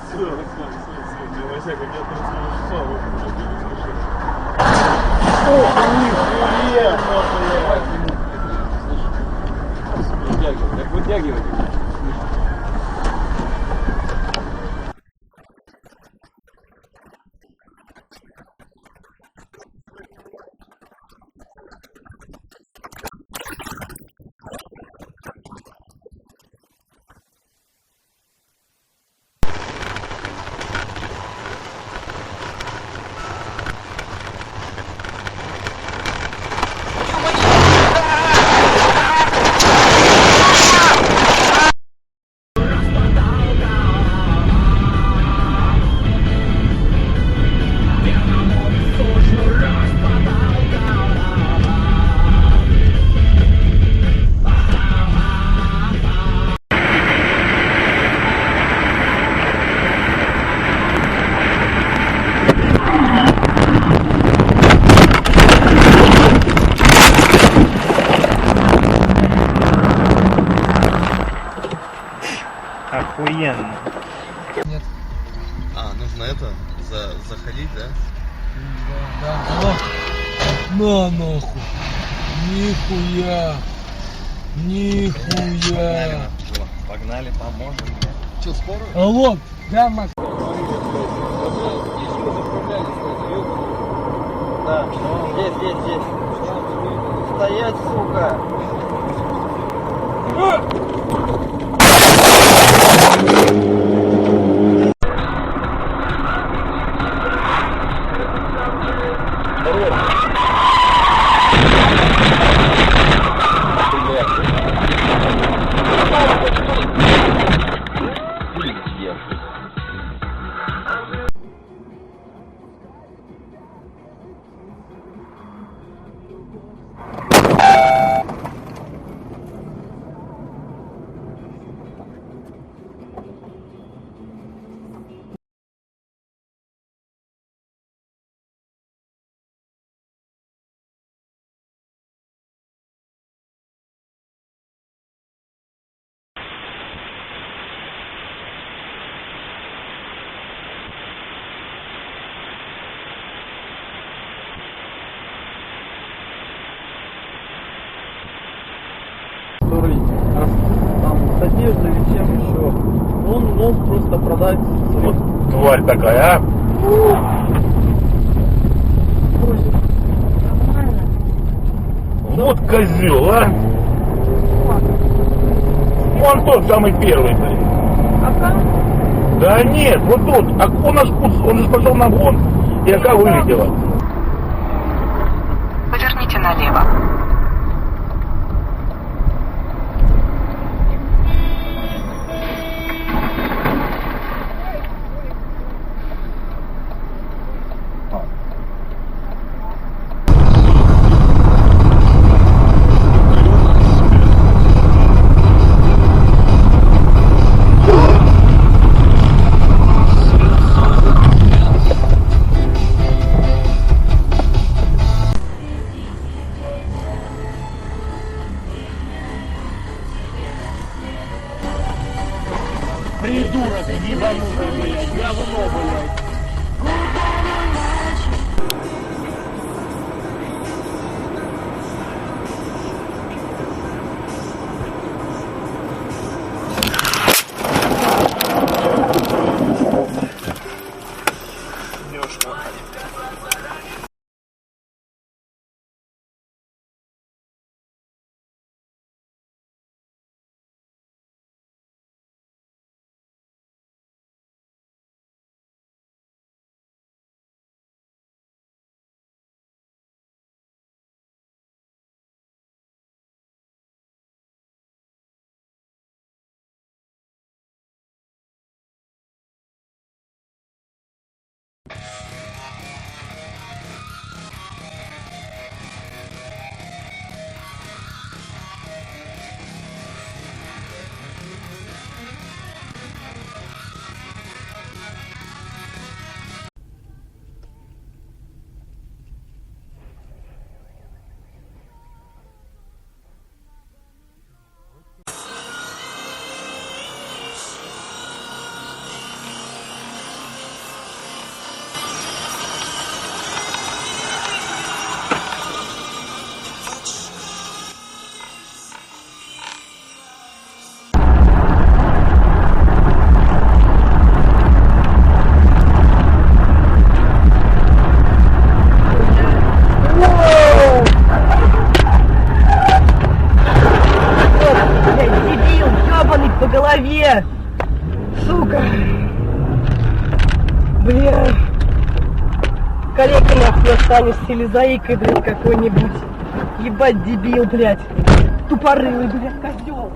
Все, не лося, как я там сказал, вы уже слышали. Ох, нихуя! Вытягивай, так вытягивай. Охуенно. Нет. А, нужно это, заходить, да? Да. На нахуй. Нихуя. Нихуя. Погнали, поможем. Че, скоро? Алло, да, Макс. Да, здесь. Стоять, сука! Который там с одеждой или чем еще, он мог просто продать. Вот тварь такая, а? Вот козел, а? Вон тот самый первый, блин. Да нет, вот тот. А он же пошел на вон, и Ака вылетела. Поверните налево. Придурок ебанутый, блядь, говно, блядь. Бля. Коллега нахуй останешься или заикой, блядь, какой-нибудь. Ебать, дебил, блядь. Тупорылый, блядь, козел.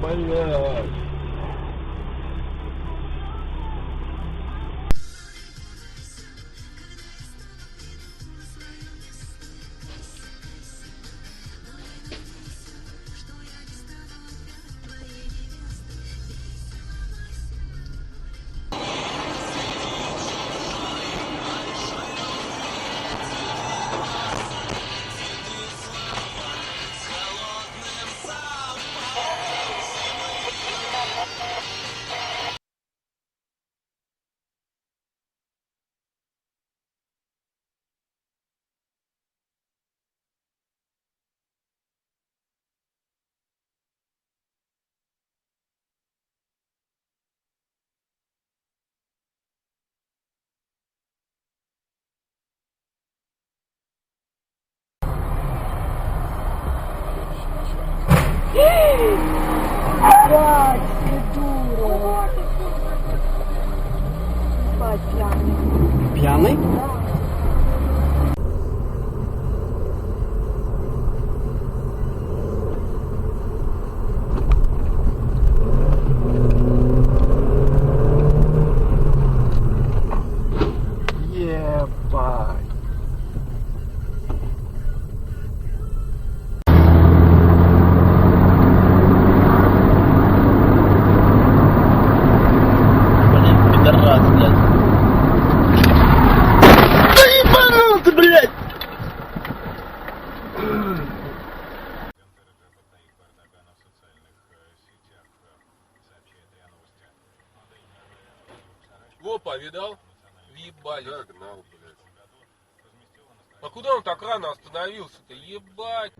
Блядь. Блядь, придурок. Ебать, пьяный. Пьяный? Ебать. Блин, пидорас, блядь. Да ебанул ты, блядь! Опа, видал? Ебать. Догнал, блядь. А куда он так рано остановился-то? Ебать.